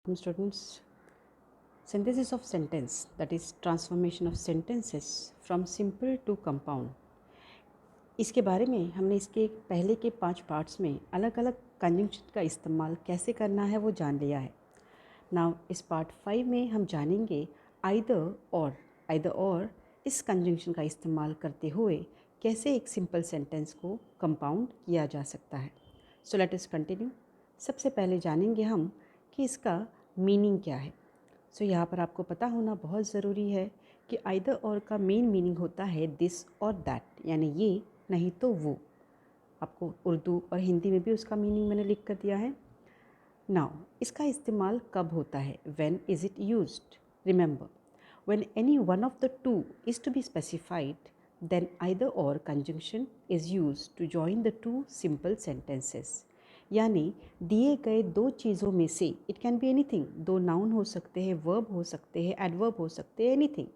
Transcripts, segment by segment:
Students, synthesis of sentence, that is transformation of sentences from simple to compound, इसके बारे में हमने इसके पहले के 5 पार्ट्स में अलग अलग कंजंक्शन का इस्तेमाल कैसे करना है वो जान लिया है। नाउ इस पार्ट 5 में हम जानेंगे आइदर और इस कंजंक्शन का इस्तेमाल करते हुए कैसे एक सिंपल सेंटेंस को कंपाउंड किया जा सकता है। So let us continue. सबसे पहले जानेंगे हम कि इसका मीनिंग क्या है। सो यहाँ पर आपको पता होना बहुत ज़रूरी है कि आइदर और का मेन मीनिंग होता है दिस और दैट, यानी ये नहीं तो वो। आपको उर्दू और हिंदी में भी उसका मीनिंग मैंने लिख कर दिया है। नाउ इसका इस्तेमाल कब होता है? When is it used? Remember, when any one of the two is to be specified then either or conjunction is used to join the two simple sentences। यानी दिए गए दो चीज़ों में से, इट कैन बी एनीथिंग, दो noun हो सकते हैं, वर्ब हो सकते हैं, एडवर्ब हो सकते हैं, एनीथिंग।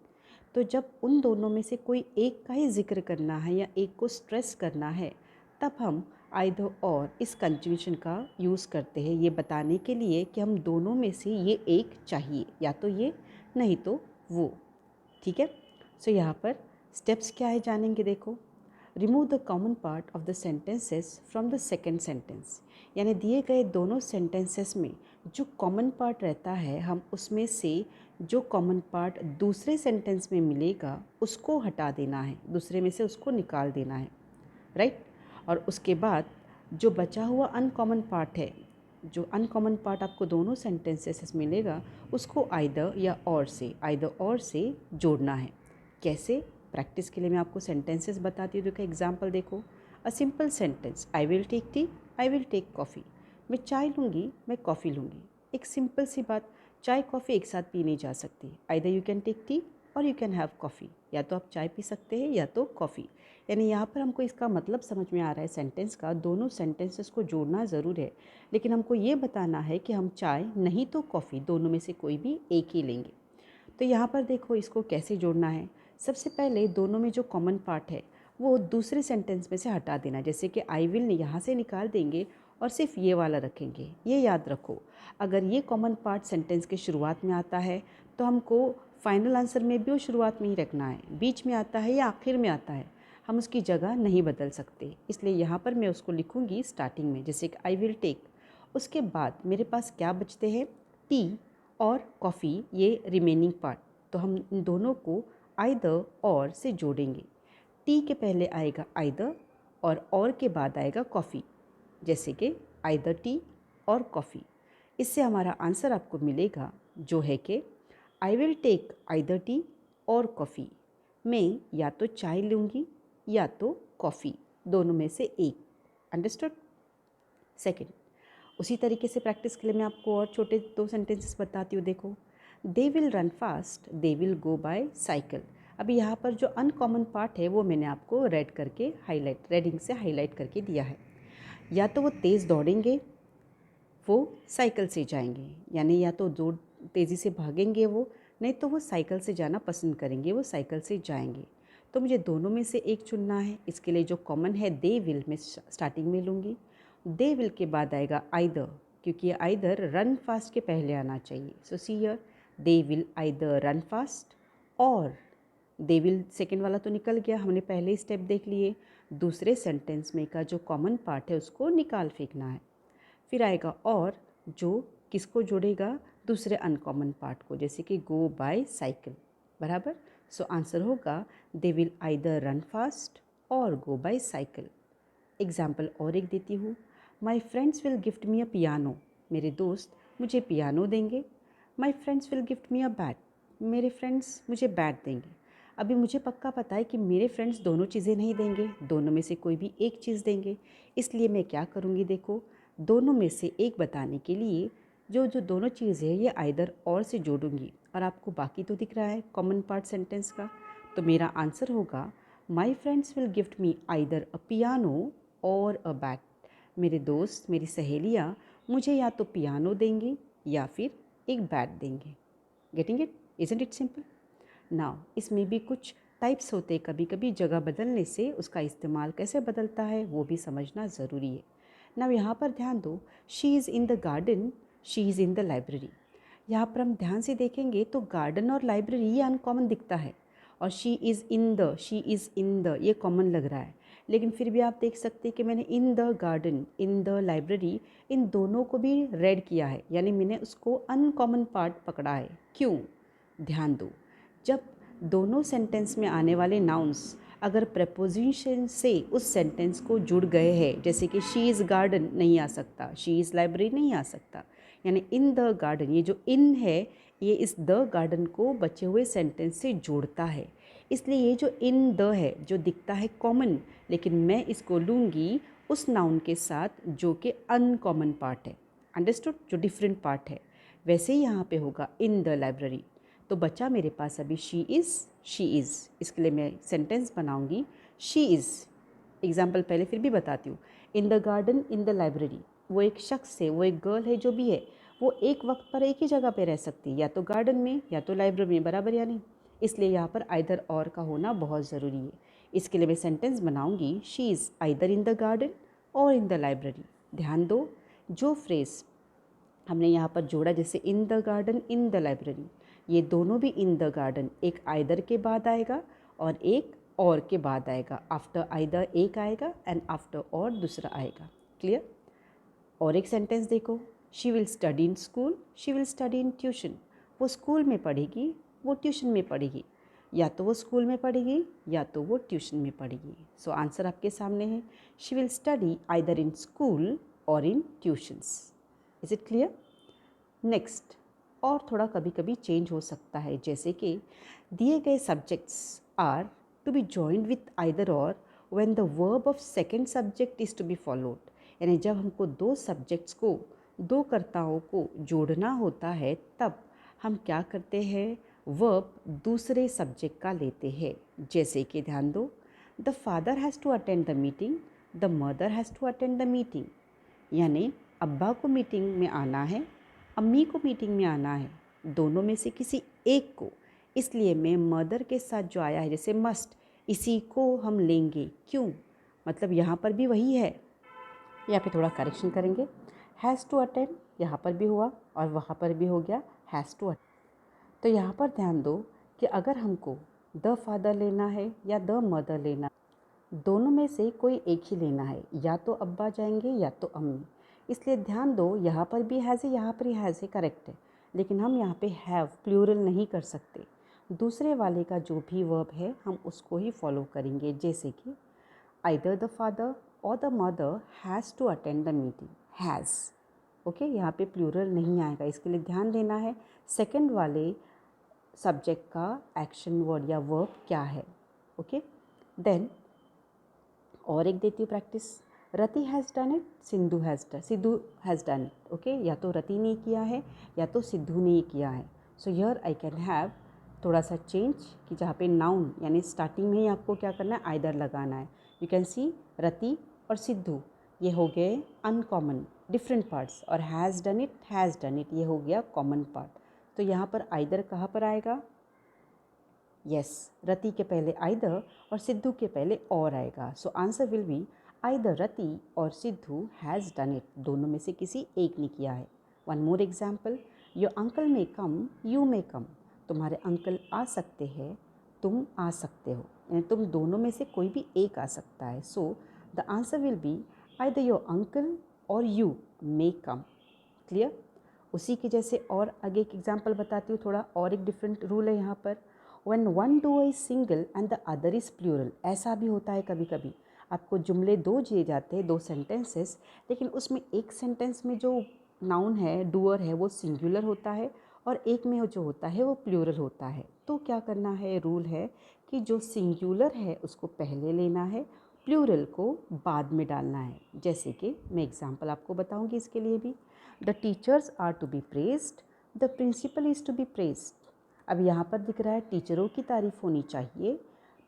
तो जब उन दोनों में से कोई एक का ही जिक्र करना है या एक को स्ट्रेस करना है, तब हम आइदर और इस कंजंक्शन का यूज़ करते हैं ये बताने के लिए कि हम दोनों में से ये एक चाहिए, या तो ये नहीं तो वो। ठीक है। सो यहाँ पर स्टेप्स क्या है जानेंगे। देखो, remove the common part of the sentences from the second sentence, यानी दिए गए दोनों सेंटेंसेस में जो कॉमन पार्ट रहता है, हम उसमें से जो कॉमन पार्ट दूसरे सेंटेंस में मिलेगा उसको हटा देना है, दूसरे में से उसको निकाल देना है, राइट। और उसके बाद जो बचा हुआ अनकॉमन पार्ट है, जो अनकॉमन पार्ट आपको दोनों सेंटेंसेस मिलेगा, उसको आइदर और से जोड़ना है। कैसे? प्रैक्टिस के लिए मैं आपको सेंटेंसेस बताती हूँ। देखो एग्जांपल देखो, a simple sentence, I will take tea, I will take coffee. मैं चाय लूँगी, मैं कॉफ़ी लूँगी। एक सिंपल सी बात, चाय कॉफ़ी एक साथ पी नहीं जा सकती। Either you can take tea और यू कैन हैव कॉफ़ी, या तो आप चाय पी सकते हैं या तो कॉफ़ी। यानी यहाँ पर हमको इसका मतलब समझ में आ रहा है सेंटेंस का, दोनों सेंटेंसेस को जोड़ना ज़रूर है, लेकिन हमको ये बताना है कि हम चाय नहीं तो कॉफ़ी, दोनों में से कोई भी एक ही लेंगे। तो यहाँ पर देखो इसको कैसे जोड़ना है। सबसे पहले दोनों में जो कॉमन पार्ट है वो दूसरे सेंटेंस में से हटा देना। जैसे कि आई विल यहाँ से निकाल देंगे और सिर्फ ये वाला रखेंगे। ये याद रखो, अगर ये कॉमन पार्ट सेंटेंस के शुरुआत में आता है तो हमको फाइनल आंसर में भी वो शुरुआत में ही रखना है। बीच में आता है या आखिर में आता है, हम उसकी जगह नहीं बदल सकते। इसलिए यहाँ पर मैं उसको लिखूँगी स्टार्टिंग में, जैसे कि आई विल टेक। उसके बाद मेरे पास क्या बचते हैं? टी और कॉफ़ी, ये रिमेनिंग पार्ट। तो हम इन दोनों को आइदर और से जोड़ेंगे। टी के पहले आएगा आइदर और के बाद आएगा कॉफ़ी, जैसे कि आइदर टी और कॉफ़ी। इससे हमारा आंसर आपको मिलेगा जो है कि I will take either tea और कॉफ़ी। मैं या तो चाय लूँगी या तो कॉफ़ी, दोनों में से एक। अंडरस्टूड? सेकेंड, उसी तरीके से प्रैक्टिस के लिए मैं आपको और छोटे दो सेंटेंसेस बताती हूँ। देखो, they will run fast, they will go by cycle. अभी यहाँ पर जो अनकॉमन पार्ट है वो मैंने आपको रेडिंग से हाईलाइट करके दिया है। या तो वो तेज़ दौड़ेंगे, वो साइकिल से जाएंगे, यानी या तो दौड़ तेज़ी से भागेंगे वो, नहीं तो वो साइकिल से जाना पसंद करेंगे, वो साइकिल से जाएंगे। तो मुझे दोनों में से एक चुनना है। इसके लिए जो कॉमन है दे विल मैं स्टार्टिंग में लूँगी। दे विल के बाद आएगा आइदर, क्योंकि आइदर रन फास्ट के पहले आना चाहिए। So see here, they will either run fast और दे विल सेकेंड वाला तो निकल गया, हमने पहले ही स्टेप देख लिए। दूसरे सेंटेंस में का जो कॉमन पार्ट है उसको निकाल फेंकना है। फिर आएगा और, जो किसको जोड़ेगा? दूसरे अनकॉमन पार्ट को, जैसे कि गो बाय साइकिल, बराबर। सो आंसर होगा दे विल आइदर रन फास्ट और गो बाय साइकिल। एग्जाम्पल और एक देती हूँ, my friends will gift me a piano. मेरे दोस्त मुझे पियानो देंगे। My friends will gift me a bat. मेरे फ्रेंड्स मुझे बैट देंगे। अभी मुझे पक्का पता है कि मेरे फ्रेंड्स दोनों चीज़ें नहीं देंगे, दोनों में से कोई भी एक चीज़ देंगे। इसलिए मैं क्या करूँगी? देखो, दोनों में से एक बताने के लिए जो जो दोनों चीज़ है ये आइदर और से जोड़ूंगी। और आपको बाकी तो दिख रहा है कॉमन पार्ट सेंटेंस का। तो मेरा आंसर होगा my friends will gift me either a piano और अ बैट। मेरे दोस्त, मेरी सहेलियाँ मुझे या तो पियानो देंगी या फिर एक बैट देंगे। Getting it? Isn't it simple? Now इसमें भी कुछ टाइप्स होते हैं, कभी कभी जगह बदलने से उसका इस्तेमाल कैसे बदलता है वो भी समझना ज़रूरी है। नाउ यहाँ पर ध्यान दो, she is in the garden, she is in the library. यहाँ पर हम ध्यान से देखेंगे तो गार्डन और लाइब्रेरी ये अनकॉमन दिखता है, और शी इज़ इन द ये कॉमन लग रहा है। लेकिन फिर भी आप देख सकते हैं कि मैंने in the garden, in the library, इन दोनों को भी रेड किया है, यानी मैंने उसको अनकॉमन पार्ट पकड़ा है। क्यों? ध्यान दो, जब दोनों सेंटेंस में आने वाले नाउन्स अगर प्रपोजिशन से उस सेंटेंस को जुड़ गए हैं, जैसे कि शी इज़ गार्डन नहीं आ सकता, शी इज़ लाइब्रेरी नहीं आ सकता, यानी इन द गार्डन, ये जो इन है ये इस द गार्डन को बचे हुए सेंटेंस से जोड़ता है। इसलिए ये जो इन द है जो दिखता है कॉमन, लेकिन मैं इसको लूँगी उस नाउन के साथ जो कि अनकॉमन पार्ट है, अंडरस्टूड, जो डिफरेंट पार्ट है। वैसे ही यहाँ पे होगा इन द लाइब्रेरी। तो बचा मेरे पास अभी शी इज़। इसके लिए मैं सेंटेंस बनाऊँगी शी इज़। एग्जाम्पल पहले फिर भी बताती हूँ। इन the garden, in the library, वो एक शख्स है, वो एक गर्ल है, जो भी है वो एक वक्त पर एक ही जगह पे रह सकती है, या तो गार्डन में या तो लाइब्रेरी में, बराबर या नहीं। इसलिए यहाँ पर आइदर और का होना बहुत ज़रूरी है। इसके लिए मैं सेंटेंस बनाऊँगी she is either in the garden और इन द लाइब्रेरी। ध्यान दो, जो फ्रेज़ हमने यहाँ पर जोड़ा, जैसे इन the garden, in the library, ये दोनों भी इन द गार्डन एक आइदर के बाद आएगा और एक और के बाद आएगा। आफ्टर आइदर एक आएगा एंड आफ्टर और दूसरा आएगा। क्लियर? और एक सेंटेंस देखो, she will study in school, she will study in tuition. वो स्कूल में पढ़ेगी, वो ट्यूशन में पढ़ेगी, या तो वो स्कूल में पढ़ेगी या तो वो ट्यूशन में पढ़ेगी। सो आंसर आपके सामने है, she will study either in school और in tuitions. Is it clear? Next, और थोड़ा कभी कभी चेंज हो सकता है, जैसे कि दिए गए subjects are to be joined with either और when the verb of second subject is to be followed. यानी जब हमको दो सब्जेक्ट्स को, दो कर्ताओं को जोड़ना होता है, तब हम क्या करते हैं, वर्ब दूसरे सब्जेक्ट का लेते हैं। जैसे कि ध्यान दो, the father has to attend the meeting, the mother has to attend the meeting. यानी अब्बा को मीटिंग में आना है, अम्मी को मीटिंग में आना है, दोनों में से किसी एक को। इसलिए मैं मदर के साथ जो आया है, जैसे मस्ट, इसी को हम लेंगे। क्यों? मतलब यहाँ पर भी वही है, यहाँ पे थोड़ा करेक्शन करेंगे। हैज़ टू अटेंड यहाँ पर भी हुआ और वहाँ पर भी हो गया हैज़ टू अटेंड। तो यहाँ पर ध्यान दो कि अगर हमको द फादर लेना है या द मदर लेना, दोनों में से कोई एक ही लेना है, या तो अब्बा जाएंगे या तो अम्मी। इसलिए ध्यान दो, यहाँ पर भी हैज़ है, यहाँ पर ही हैज़ है, करेक्ट है, लेकिन हम यहाँ पे हैव प्लूरल नहीं कर सकते। दूसरे वाले का जो भी वर्ब है हम उसको ही फॉलो करेंगे। जैसे कि आइदर द फादर और the mother has to attend the meeting, has. Okay, यहाँ पे प्लूरल नहीं आएगा, इसके लिए ध्यान देना है सेकंड वाले सब्जेक्ट का एक्शन वर्ड या वर्ब क्या है। ओके, देन और एक देती हूँ practice. Rati has done it, Sidhu has done it. Okay, या तो रति ने किया है या तो सिद्धू ने किया है। So here I can have थोड़ा सा चेंज, कि जहाँ पे नाउन यानी स्टार्टिंग में ही आपको क्या करना है, आइदर लगाना है। यू कैन सी रति और सिद्धू ये हो गए अनकॉमन डिफरेंट पार्ट्स, और हैज़ डन इट ये हो गया कॉमन पार्ट। तो यहाँ पर आइदर कहाँ पर आएगा? यस, रति के पहले आइदर और सिद्धू के पहले और आएगा। So answer will be either Rati और सिद्धू हैज़ डन इट, दोनों में से किसी एक ने किया है। One more example, your uncle may come, you may come. तुम्हारे अंकल आ सकते हैं, तुम आ सकते हो, यानी तुम दोनों में से कोई भी एक आ सकता है। So the answer will be either your uncle और यू मे कम। क्लियर? उसी के जैसे और आगे एक एग्जाम्पल बताती हूँ, थोड़ा और एक डिफरेंट रूल है यहाँ पर। When one doer is single and the other is plural, ऐसा भी होता है कभी कभी, आपको जुमले दो दिए जाते हैं, दो सेंटेंसेस, लेकिन उसमें एक सेंटेंस में जो नाउन है, डूअर है, वो सिंगुलर होता है और एक में जो होता है वो प्लूरल होता है। तो क्या करना है, रूल है कि जो सिंगुलर है उसको पहले लेना है, प्लूरल को बाद में डालना है। जैसे कि मैं एग्जाम्पल आपको बताऊंगी इसके लिए भी। The teachers are to be praised, the principal is to be praised. अब यहाँ पर दिख रहा है टीचरों की तारीफ़ होनी चाहिए,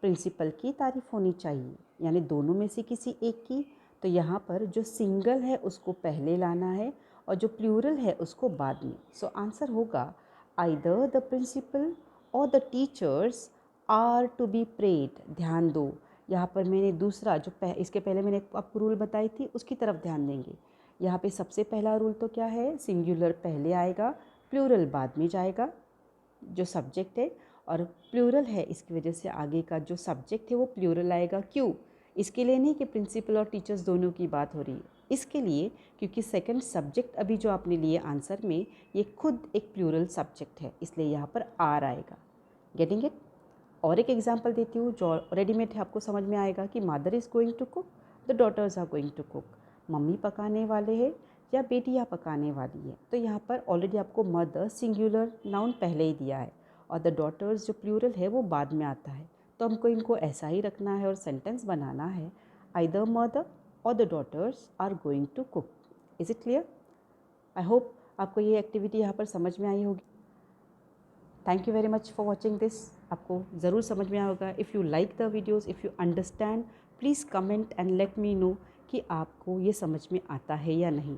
प्रिंसिपल की तारीफ़ होनी चाहिए, यानी दोनों में से किसी एक की। तो यहाँ पर जो सिंगल है उसको पहले लाना है और जो प्लूरल है उसको बाद में। सो आंसर होगा आइदर द प्रिंसिपल और the teachers are to be praised. ध्यान दो, यहाँ पर मैंने दूसरा जो इसके पहले मैंने आपको रूल बताई थी उसकी तरफ ध्यान देंगे। यहाँ पे सबसे पहला रूल तो क्या है, सिंगुलर पहले आएगा, प्लूरल बाद में जाएगा जो सब्जेक्ट है, और प्लूरल है इसकी वजह से आगे का जो सब्जेक्ट है वो प्लूरल आएगा। क्यों? इसके लिए नहीं कि प्रिंसिपल और टीचर्स दोनों की बात हो रही है, इसके लिए क्योंकि सेकंड सब्जेक्ट अभी जो आपने लिए आंसर में ये खुद एक प्लूरल सब्जेक्ट है, इसलिए यहाँ पर आर आएगा। Getting it? और एक एग्जांपल देती हूँ जो रेडीमेड है, आपको समझ में आएगा कि mother is going to cook, the daughters are going to cook. मम्मी पकाने वाले हैं या बेटियाँ पकाने वाली है, तो यहाँ पर ऑलरेडी आपको मदर सिंगुलर नाउन पहले ही दिया है और द डॉटर्स जो प्लूरल है वो बाद में आता है। तो हमको इनको ऐसा ही रखना है और सेंटेंस बनाना है, आइदर मदर और the daughters are going to cook. Is it clear? I hope आपको ये एक्टिविटी यहाँ पर समझ में आई होगी। Thank you very much for watching this. आपको ज़रूर समझ में आया होगा। If you like the videos, if you understand, please comment and let me know कि आपको ये समझ में आता है या नहीं।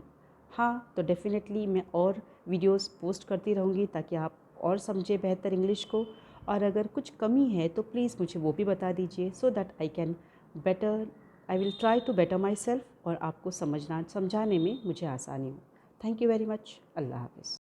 हाँ, तो डेफिनेटली मैं और वीडियोज़ पोस्ट करती रहूँगी ताकि आप और समझे बेहतर इंग्लिश को, और अगर कुछ कमी है तो प्लीज़ मुझे वो भी बता दीजिए, so that I will try to better my self और आपको समझाने में मुझे आसानी हो। Thank you very much. अल्लाह हाफ़िज़।